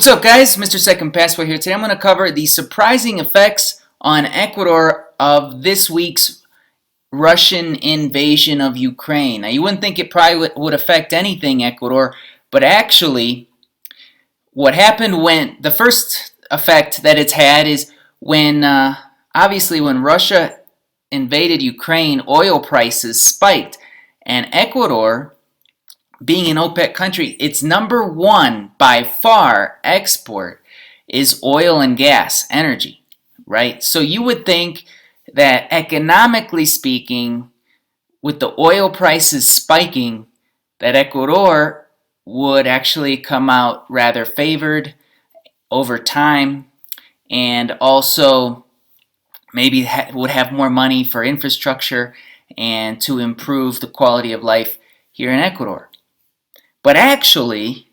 What's up, guys? Mr. Second Passport here. Today I'm going to cover the surprising effects on Ecuador of this week's Russian invasion of Ukraine. Now, you wouldn't think it probably would affect anything, Ecuador, but actually, what happened when the first effect that it's had is when, obviously, when Russia invaded Ukraine, oil prices spiked, and Ecuador, being an OPEC country, its number one by far export is oil and gas, energy, right? So you would think that economically speaking, with the oil prices spiking, that Ecuador would actually come out rather favored over time, and also maybe would have more money for infrastructure and to improve the quality of life here in Ecuador. But actually,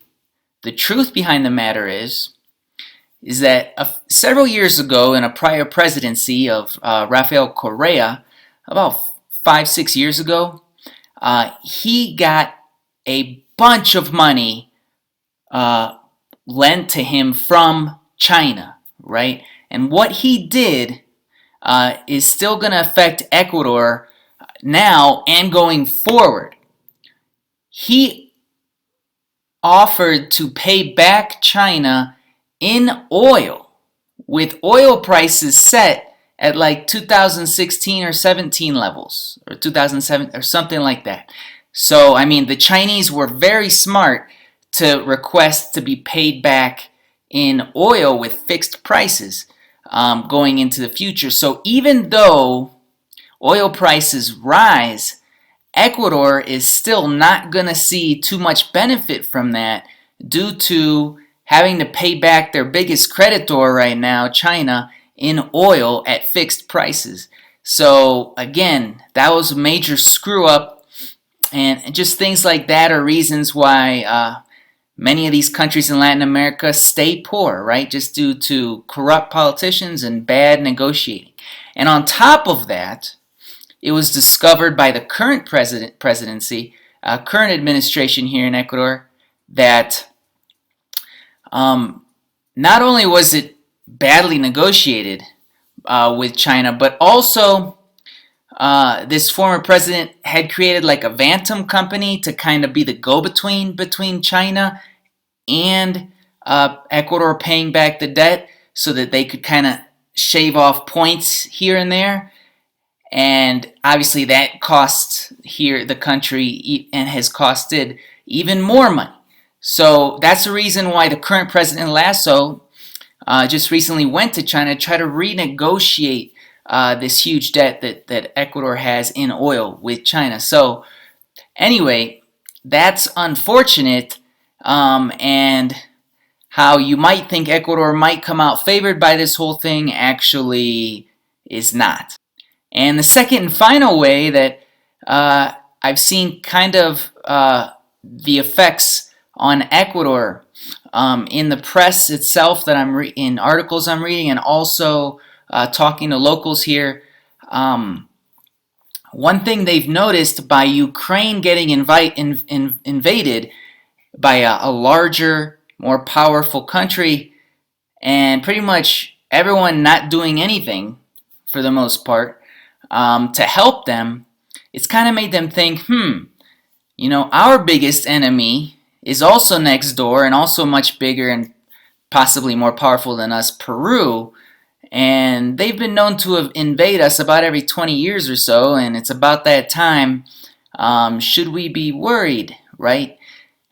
the truth behind the matter is that several years ago in a prior presidency of Rafael Correa, about 5-6 years ago, he got a bunch of money lent to him from China, right? And what he did is still going to affect Ecuador now and going forward. He offered to pay back China in oil, with oil prices set at like 2016 or 17 levels, or 2007 or something like that. So, I mean, the Chinese were very smart to request to be paid back in oil with fixed prices going into the future. So even though oil prices rise, Ecuador is still not going to see too much benefit from that due to having to pay back their biggest creditor right now, China, in oil at fixed prices. So again, that was a major screw up, and just things like that are reasons why many of these countries in Latin America stay poor, right? Just due to corrupt politicians and bad negotiating. And on top of that, it was discovered by the current presidency, current administration here in Ecuador, that not only was it badly negotiated with China, but also this former president had created like a Bantam company to kind of be the go-between between China and Ecuador paying back the debt so that they could kind of shave off points here and there. And obviously that costs here the country and has costed even more money. So that's the reason why the current president Lasso just recently went to China to try to renegotiate this huge debt that Ecuador has in oil with China. So anyway, that's unfortunate, and how you might think Ecuador might come out favored by this whole thing actually is not. And the second and final way that I've seen kind of the effects on Ecuador in the press itself that in articles I'm reading, and also talking to locals here, one thing they've noticed by Ukraine getting invaded by a larger, more powerful country, and pretty much everyone not doing anything for the most part, to help them, it's kind of made them think, you know, our biggest enemy is also next door and also much bigger and possibly more powerful than us, Peru, and they've been known to invade us about every 20 years or so, and it's about that time. Should we be worried, right?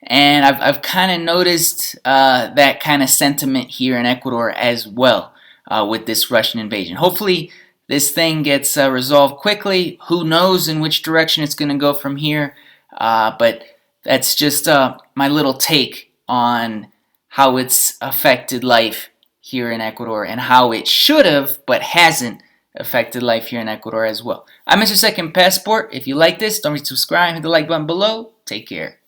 And I've kind of noticed that kind of sentiment here in Ecuador as well with this Russian invasion. Hopefully this thing gets resolved quickly. Who knows in which direction it's going to go from here. But that's just my little take on how it's affected life here in Ecuador, and how it should have but hasn't affected life here in Ecuador as well. I'm Mr. Second Passport. If you like this, don't forget to subscribe, hit the like button below. Take care.